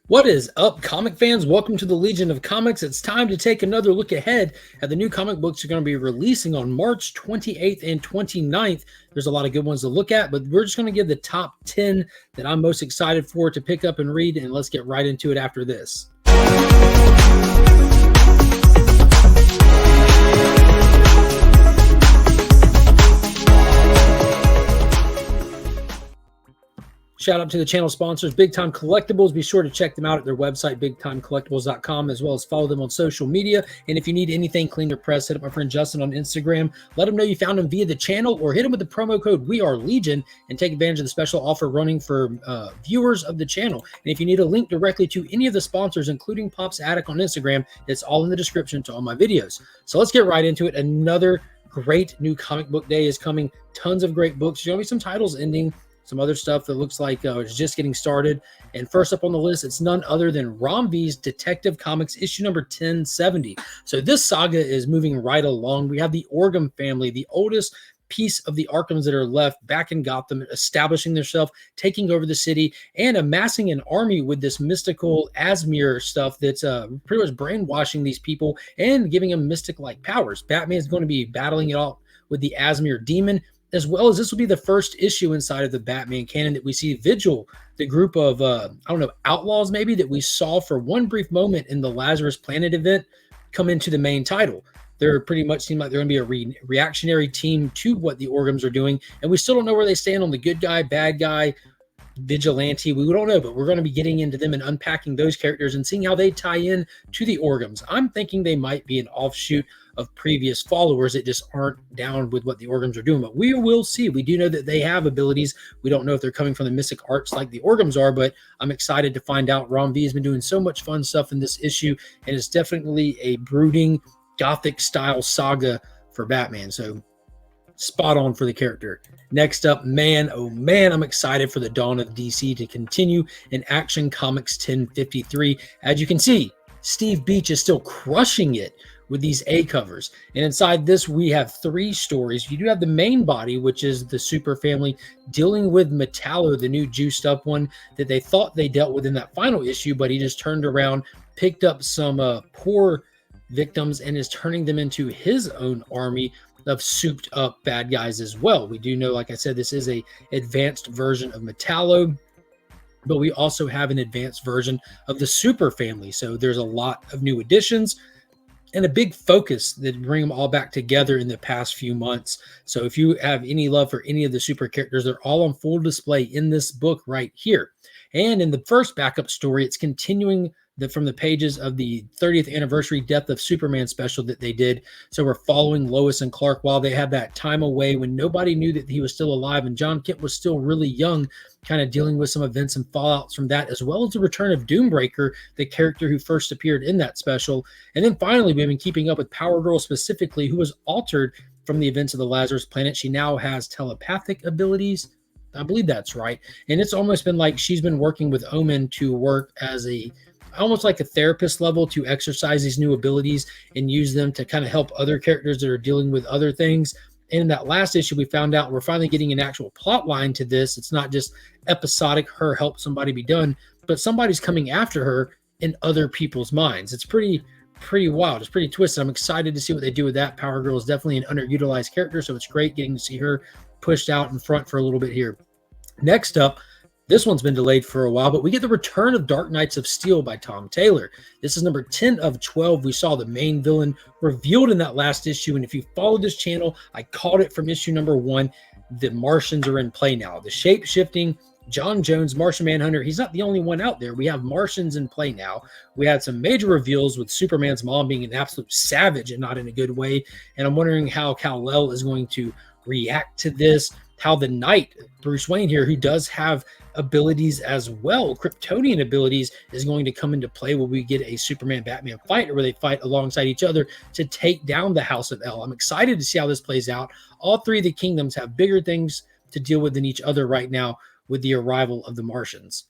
What is up, comic fans? Welcome to the Legion of Comics. It's time to take another look ahead at the new comic books you're going to be releasing on March 28th and 29th. There's a lot of good ones to look at, but we're just going to give the top 10 that I'm most excited for to pick up and read, and let's get right into it after this. Shout out to the channel sponsors, Big Time Collectibles. Be sure to check them out at their website, bigtimecollectibles.com, as well as follow them on social media. And if you need anything clean or press, hit up my friend Justin on Instagram. Let him know you found him via the channel, or hit him with the promo code WeAreLegion and take advantage of the special offer running for viewers of the channel. And if you need a link directly to any of the sponsors, including Pop's Attic on Instagram, it's all in the description to all my videos. So let's get right into it. Another great new comic book day is coming. Tons of great books. There's going to be some titles ending, some other stuff that looks like it's just getting started. And first up on the list, it's none other than Ron V's Detective Comics issue number 1070. So this saga is moving right along. We have the Orgham family, the oldest piece of the Arkhams that are left, back in Gotham, establishing themselves, taking over the city, and amassing an army with this mystical Asmir stuff that's pretty much brainwashing these people and giving them mystic-like powers. Batman's going to be battling it all with the Asmir demon, as well as this will be the first issue inside of the Batman canon that we see Vigil, the group of, outlaws maybe that we saw for one brief moment in the Lazarus Planet event, come into the main title. They're pretty much seem like they're going to be a reactionary team to what the Orghams are doing, and we still don't know where they stand on the good guy, bad guy, vigilante. We don't know, but we're going to be getting into them and unpacking those characters and seeing how they tie in to the Orghams. I'm thinking they might be an offshoot of previous followers that just aren't down with what the Orghams are doing, but we will see. We do know that they have abilities. We don't know if they're coming from the mystic arts like the Orghams are, but I'm excited to find out. Ron V has been doing so much fun stuff in this issue, and it's definitely a brooding Gothic style saga for Batman. So spot on for the character. Next up, man, oh man, I'm excited for the Dawn of DC to continue in Action Comics 1053. As you can see, Steve Beach is still crushing it with these A covers. And inside this, we have 3 stories. You do have the main body, which is the Super Family dealing with Metallo, the new juiced up one that they thought they dealt with in that final issue, but he just turned around, picked up some poor victims, and is turning them into his own army of souped up bad guys as well. We do know, like I said, this is a advanced version of Metallo, but we also have an advanced version of the Super Family. So there's a lot of new additions and a big focus that bring them all back together in the past few months. So if you have any love for any of the super characters, they're all on full display in this book right here. And in the first backup story, it's continuing from the pages of the 30th anniversary Death of Superman special that they did. So we're following Lois and Clark while they had that time away when nobody knew that he was still alive, and John Kent was still really young, kind of dealing with some events and fallouts from that, as well as the return of Doombreaker, the character who first appeared in that special. And then finally, we've been keeping up with Power Girl specifically, who was altered from the events of the Lazarus Planet. She now has telepathic abilities. I believe that's right. And it's almost been like she's been working with Omen to work as almost like a therapist level to exercise these new abilities and use them to kind of help other characters that are dealing with other things. And in that last issue, we found out we're finally getting an actual plot line to this. It's not just episodic, her help somebody be done, but somebody's coming after her in other people's minds. It's pretty wild. It's pretty twisted. I'm excited to see what they do with that. Power Girl is definitely an underutilized character, so it's great getting to see her pushed out in front for a little bit here. Next up, this one's been delayed for a while, but we get the return of Dark Knights of Steel by Tom Taylor. This is number 10 of 12. We saw the main villain revealed in that last issue, and if you followed this channel, I called it from issue number 1. The Martians are in play now. The shape-shifting John Jones, Martian Manhunter, he's not the only one out there. We have Martians in play now. We had some major reveals with Superman's mom being an absolute savage and not in a good way, and I'm wondering how Kal-El is going to react to this, how the Knight, Bruce Wayne here, who does have abilities as well, Kryptonian abilities, is going to come into play. Will we get a Superman-Batman fight, or will they fight alongside each other to take down the House of El? I'm excited to see how this plays out. All 3 of the kingdoms have bigger things to deal with than each other right now with the arrival of the Martians.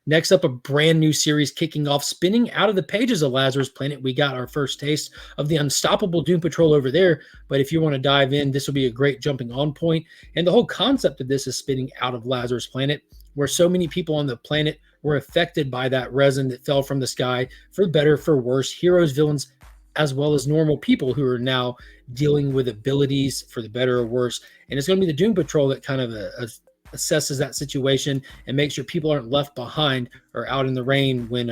Next up, a brand new series kicking off, spinning out of the pages of Lazarus Planet. We got our first taste of the unstoppable Doom Patrol over there, but if you want to dive in, this will be a great jumping on point. And the whole concept of this is spinning out of Lazarus Planet, where so many people on the planet were affected by that resin that fell from the sky, for better, for worse, heroes, villains, as well as normal people who are now dealing with abilities for the better or worse. And it's going to be the Doom Patrol that kind of assesses that situation and makes sure people aren't left behind or out in the rain when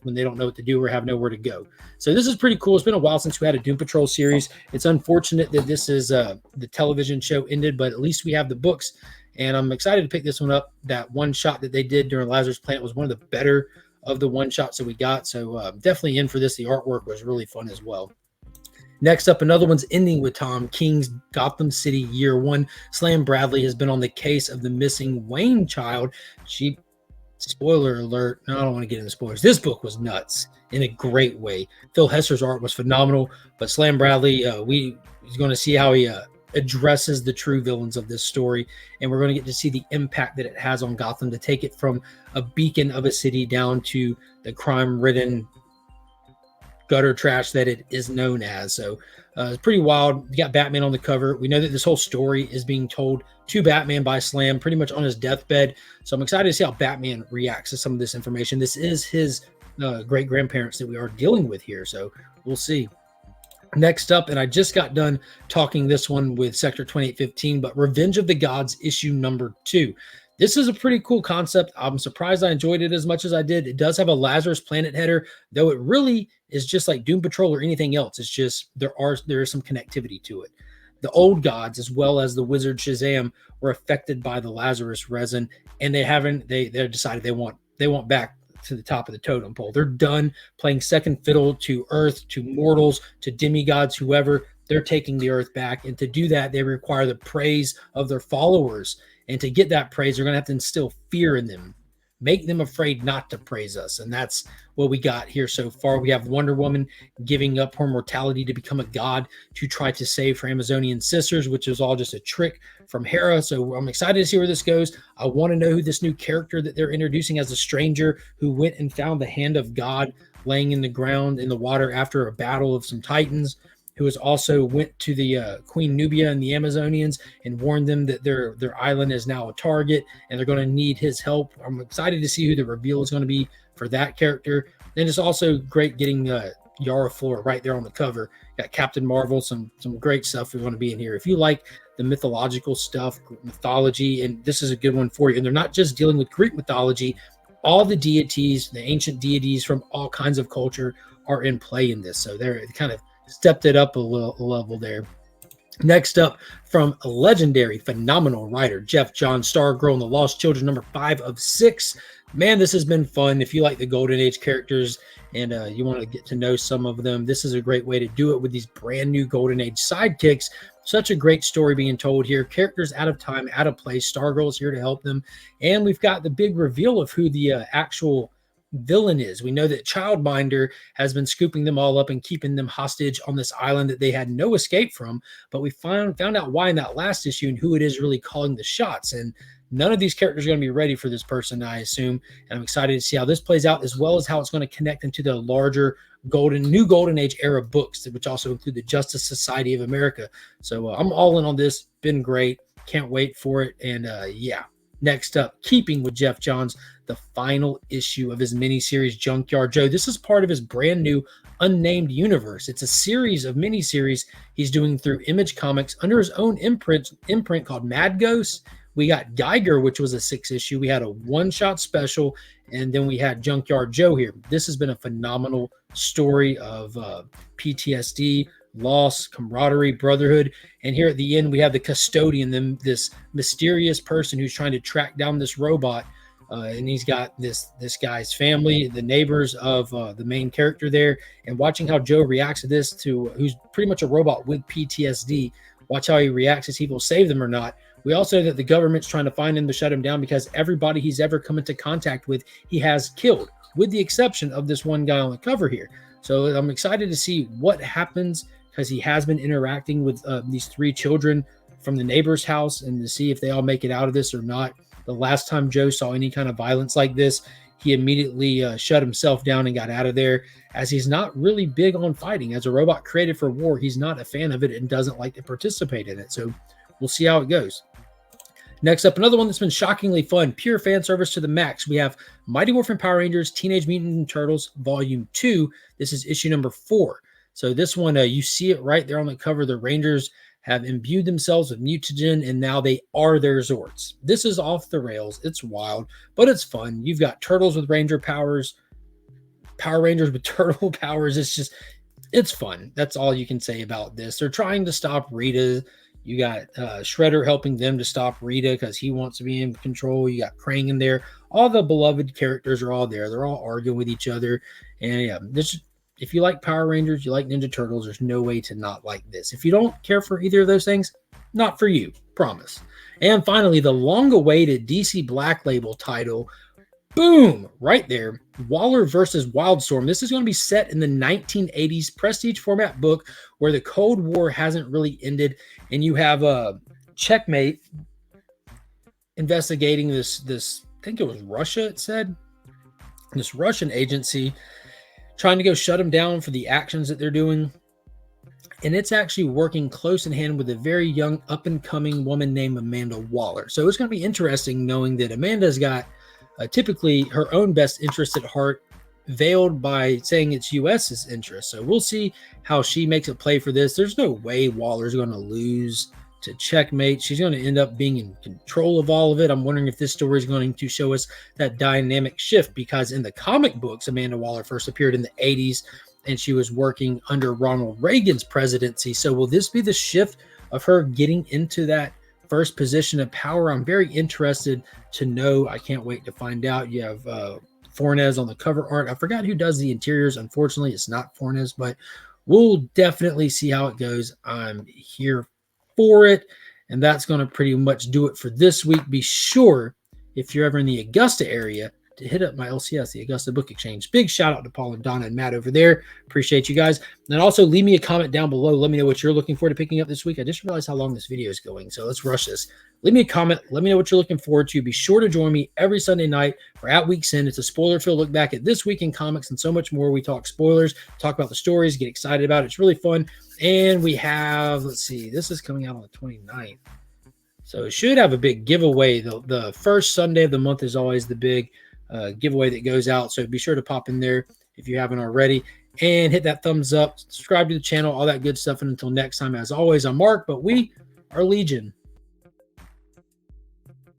they don't know what to do or have nowhere to go. So this is pretty cool. It's been a while since we had a Doom Patrol series. It's unfortunate that this is the television show ended, but at least we have the books, and I'm excited to pick this one up. That one shot that they did during Lazarus Planet was one of the better of the one shots that we got. So definitely in for this. The artwork was really fun as well. Next up, another one's ending with Tom King's Gotham City Year One. Slam Bradley has been on the case of the missing Wayne child. Spoiler alert, no, I don't want to get into spoilers. This book was nuts in a great way. Phil Hesser's art was phenomenal, but Slam Bradley, he's going to see how he addresses the true villains of this story, and we're going to get to see the impact that it has on Gotham to take it from a beacon of a city down to the crime-ridden gutter trash that it is known as. So it's pretty wild. You got Batman on the cover. We know that this whole story is being told to Batman by Slam pretty much on his deathbed. So I'm excited to see how Batman reacts to some of this information. This is his great-grandparents that we are dealing with here. So we'll see. Next up, and I just got done talking this one with Sector 2815, but Revenge of the Gods issue number 2. This is a pretty cool concept. I'm surprised I enjoyed it as much as I did. It does have a Lazarus Planet header, though it really is just like Doom Patrol or anything else. It's just there is some connectivity to it. The old gods, as well as the wizard Shazam, were affected by the Lazarus resin, and they decided they want back to the top of the totem pole. They're done playing second fiddle to Earth, to mortals, to demigods, whoever. They're taking the Earth back, and to do that, they require the praise of their followers. And to get that praise, they're going to have to instill fear in them, make them afraid not to praise us. And that's what we got here so far. We have Wonder Woman giving up her mortality to become a god to try to save her Amazonian sisters, which is all just a trick from Hera. So I'm excited to see where this goes. I want to know who this new character that they're introducing as a stranger who went and found the hand of God laying in the ground in the water after a battle of some titans, who has also went to the Queen Nubia and the Amazonians and warned them that their island is now a target and they're going to need his help. I'm excited to see who the reveal is going to be for that character. And it's also great getting Yara Flora right there on the cover. Got Captain Marvel, some great stuff we want to be in here. If you like the mythological stuff, mythology, and this is a good one for you. And they're not just dealing with Greek mythology. All the deities, the ancient deities from all kinds of culture are in play in this. So they're kind of stepped it up a level there. Next up, from a legendary, phenomenal writer, Jeff Johns, Stargirl and the Lost Children, number 5 of 6. Man, this has been fun. If you like the Golden Age characters and you want to get to know some of them, this is a great way to do it with these brand new Golden Age sidekicks. Such a great story being told here. Characters out of time, out of place. Stargirl is here to help them. And we've got the big reveal of who the actual villain is. We know that Childminder has been scooping them all up and keeping them hostage on this island that they had no escape from, but we found out why in that last issue and who it is really calling the shots. And none of these characters are going to be ready for this person, I assume, and I'm excited to see how this plays out, as well as how it's going to connect into the larger new Golden Age era books, which also include the Justice Society of America. So I'm all in on this. Been great. Can't wait for it. And yeah. Next up, keeping with Jeff Johns, the final issue of his miniseries Junkyard Joe. This is part of his brand new unnamed universe. It's a series of miniseries he's doing through Image Comics under his own imprint called Mad Ghost. We got Geiger, which was a 6-issue. We had a one-shot special, and then we had Junkyard Joe here. This has been a phenomenal story of PTSD, loss, camaraderie, brotherhood. And here at the end, we have the custodian, this mysterious person who's trying to track down this robot. And he's got this guy's family, the neighbors of the main character there. And watching how Joe reacts to this, who's pretty much a robot with PTSD. Watch how he reacts, as he will save them or not. We also know that the government's trying to find him to shut him down because everybody he's ever come into contact with, he has killed, with the exception of this one guy on the cover here. So I'm excited to see what happens, because he has been interacting with these 3 children from the neighbor's house, and to see if they all make it out of this or not. The last time Joe saw any kind of violence like this, he immediately shut himself down and got out of there, as he's not really big on fighting. As a robot created for war, he's not a fan of it and doesn't like to participate in it. So we'll see how it goes. Next up, another one that's been shockingly fun, pure fan service to the max. We have Mighty Morphin Power Rangers Teenage Mutant Ninja Turtles Volume 2. This is issue number 4. So this one, you see it right there on the cover. The Rangers have imbued themselves with mutagen, and now they are their Zords. This is off the rails. It's wild, but it's fun. You've got Turtles with Ranger powers, Power Rangers with turtle powers. It's fun. That's all you can say about this. They're trying to stop Rita. You got Shredder helping them to stop Rita because he wants to be in control. You got Krang in there. All the beloved characters are all there. They're all arguing with each other. And yeah, if you like Power Rangers, you like Ninja Turtles, there's no way to not like this. If you don't care for either of those things, not for you. Promise. And finally, the long-awaited DC Black Label title. Boom! Right there. Waller versus Wildstorm. This is going to be set in the 1980s prestige format book where the Cold War hasn't really ended, and you have a Checkmate investigating this, I think it was Russia, it said. This Russian agency trying to go shut them down for the actions that they're doing. And it's actually working close in hand with a very young up-and-coming woman named Amanda Waller. So it's going to be interesting knowing that Amanda's got typically her own best interest at heart, veiled by saying it's U.S.'s interest. So we'll see how she makes a play for this. There's no way Waller's going to lose to Checkmate. She's going to end up being in control of all of it. I'm wondering if this story is going to show us that dynamic shift, because in the comic books, Amanda Waller first appeared in the 80s, and she was working under Ronald Reagan's presidency. So will this be the shift of her getting into that first position of power? I'm very interested to know. I can't wait to find out. You have Fornes on the cover art. I forgot who does the interiors. Unfortunately, it's not Fornes, but we'll definitely see how it goes. I'm here for it, and that's going to pretty much do it for this week. Be sure, if you're ever in the Augusta area, to hit up my LCS, the Augusta Book Exchange. Big shout out to Paul and Donna and Matt over there. Appreciate you guys. And also leave me a comment down below. Let me know what you're looking forward to picking up this week. I just realized how long this video is going, so let's rush this. Leave me a comment. Let me know what you're looking forward to. Be sure to join me every Sunday night for At Week's End. It's a spoiler-filled look back at this week in comics and so much more. We talk spoilers, talk about the stories, get excited about it. It's really fun. And we have, let's see, this is coming out on the 29th. So it should have a big giveaway. The first Sunday of the month is always the big giveaway that goes out. So be sure to pop in there if you haven't already and hit that thumbs up, subscribe to the channel, all that good stuff. And until next time, as always, I'm Mark, but we are Legion.